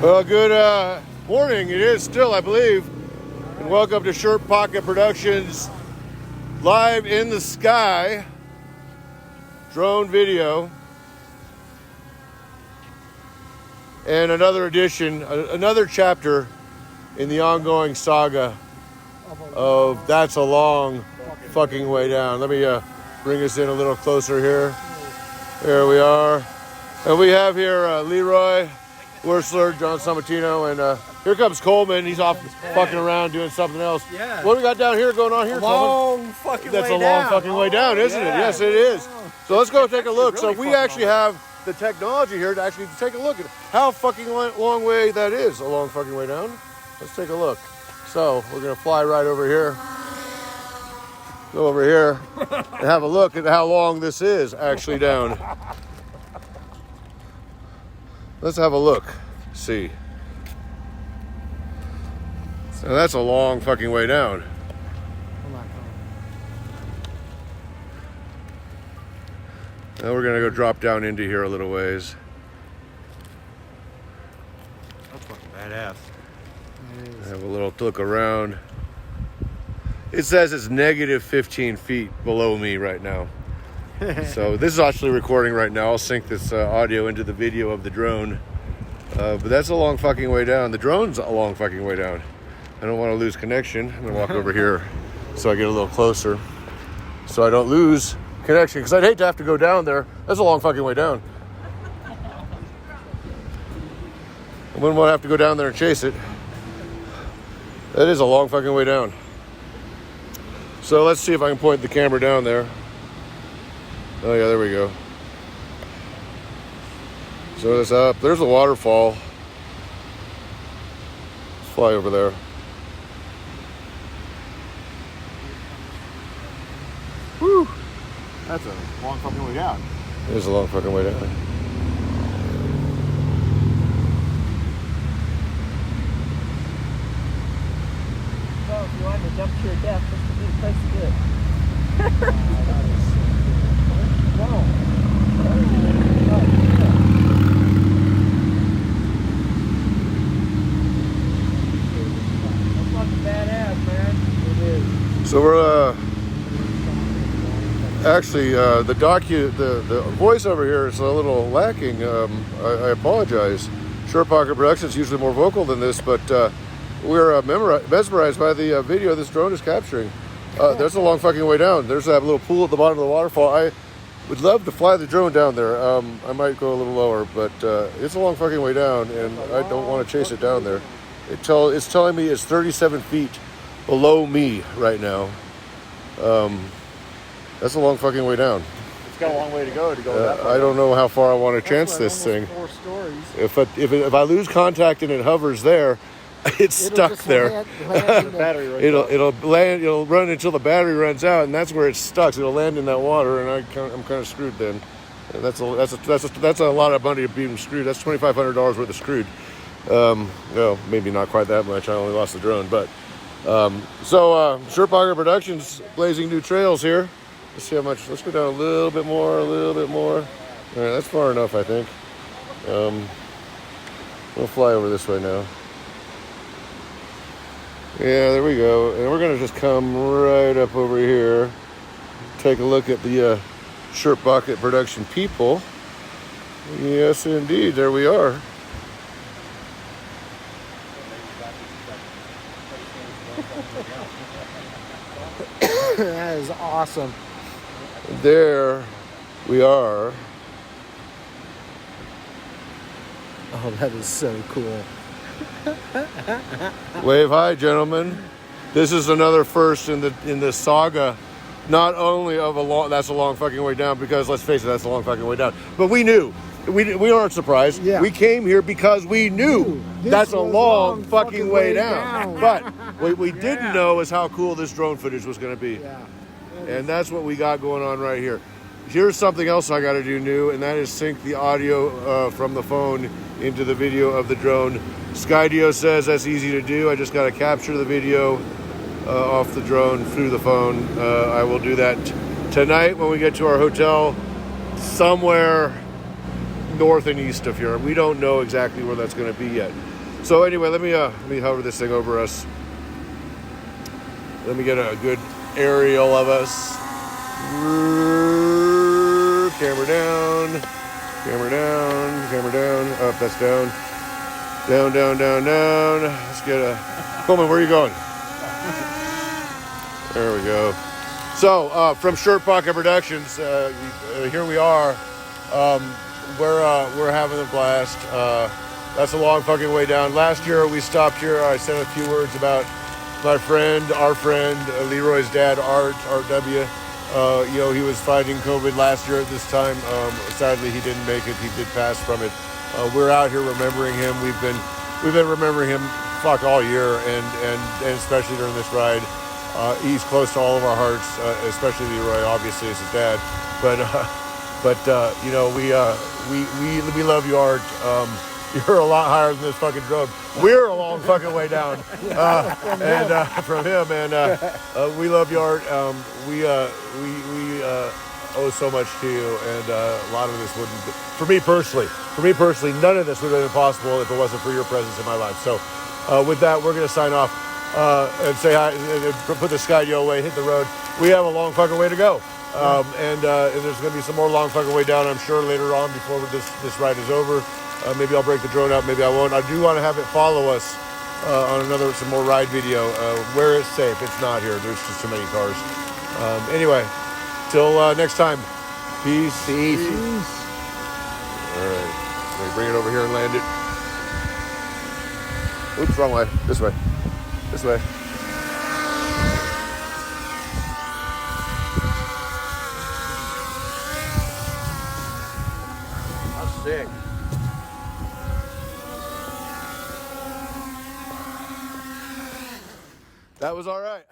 Well, good morning. It is still, I believe. And welcome to ShirtPocket Productions, live in the sky, drone video. And another edition, another chapter in the ongoing saga of That's a Long Fucking Way Down. Let me bring us in a little closer here. There we are. And we have here Leroy, Wursler, John Samatino, and here comes Coleman. He's off fucking around doing something else. Yeah. What do we got down here going on here, Long fucking That's way a long down. fucking way down, isn't it? Yes, it is. So let's go take a look. really So we fucking actually have the technology here to actually take a look at how fucking long way that is. A long fucking way down. Let's take a look. So we're gonna fly right over here. Go over here and have a look at how long this is actually down. Let's have a look. See. So that's a long fucking way down. Now we're gonna go drop down into here a little ways. That's fucking badass. Have a little look around. It says it's negative 15 feet below me right now. So this is actually recording right now. I'll sync this audio into the video of the drone. But that's a long fucking way down. The drone's a long fucking way down. I don't want to lose connection. I'm gonna walk over here so I get a little closer, so I don't lose connection, because I'd hate to have to go down there. That's a long fucking way down. I wouldn't want to have to go down there and chase it. That is a long fucking way down. So let's see if I can point the camera down there. Oh yeah, there we go. So it's up. There's a waterfall. Let's fly over there. Whew. That's a long fucking way down. It is a long fucking way down. So if you wanted to jump to your death, this would be the place to do it. That's fucking badass, man. It is. So we're actually the voiceover here is a little lacking. I apologize. ShirtPocket Productions is usually more vocal than this, but we're mesmerized by the video this drone is capturing. There's a long fucking way down. There's that little pool at the bottom of the waterfall. I would love to fly the drone down there. I might go a little lower, but it's a long fucking way down, and I don't want to chase it down there. It's telling me it's 37 feet below me right now. That's a long fucking way down. It's got a long way to go that far. I don't know how far I want to chance this thing. 4 stories. If I lose contact and it hovers there, it's stuck there. The battery right It'll run until the battery runs out, and that's where it's stuck. So it'll land in that water, and I'm kind of screwed then. And that's a lot of money being screwed. That's $2,500 worth of screwed. Well, maybe not quite that much. I only lost the drone, but ShirtPocket Productions blazing new trails here. Let's see how much. Let's go down a little bit more. All right, that's far enough, I think. We'll fly over this way now. Yeah, there we go. And we're gonna just come right up over here, take a look at the ShirtPocket Production people. Yes, indeed. There we are. That is awesome. There we are. Oh, that is so cool. Wave hi, gentlemen. This is another first in the saga, not only of that's a long fucking way down, because let's face it, that's a long fucking way down. But we knew. We aren't surprised. Yeah. We came here because we knew that's a long fucking way down. But what we didn't know is how cool this drone footage was going to be. Yeah. And that's what we got going on right here. Here's something else I got to do new, and that is sync the audio from the phone into the video of the drone. Skydio says that's easy to do. I just got to capture the video off the drone through the phone. I will do that tonight when we get to our hotel somewhere north and east of here. We don't know exactly where that's going to be yet. So anyway, let me hover this thing over us. Let me get a good aerial of us. Camera down. Camera down. Camera down. Up, that's down. Down, down, down, down. Let's get a... Coleman, where are you going? There we go. So, from ShirtPocket Productions, here we are. We're having a blast. That's a long fucking way down. Last year we stopped here. I said a few words about my friend, our friend, Leroy's dad, Art W. You know, he was fighting COVID last year at this time. Sadly, he didn't make it. He did pass from it. We're out here remembering him. We've been remembering him all year, and especially during this ride. He's close to all of our hearts, especially Leroy, obviously, as his dad. But you know, we love you, Art. You're a lot higher than this fucking drone. We're a long fucking way down, and from him. And we love you, Art. We owe so much to you, and a lot of this wouldn't be, for me personally, none of this would have been possible if it wasn't for your presence in my life. So with that, we're going to sign off and say hi, and put the Skydio away, hit the road. We have a long fucking way to go. And there's going to be some more long fucking way down, I'm sure, later on before this ride is over. Maybe I'll break the drone out, maybe I won't. I do want to have it follow us on some more ride video where it's safe. It's not here. There's just too many cars. Anyway, till next time. Peace. Peace. All right. Let me bring it over here and land it. Oops, wrong way. This way. This way. That's sick. That was all right.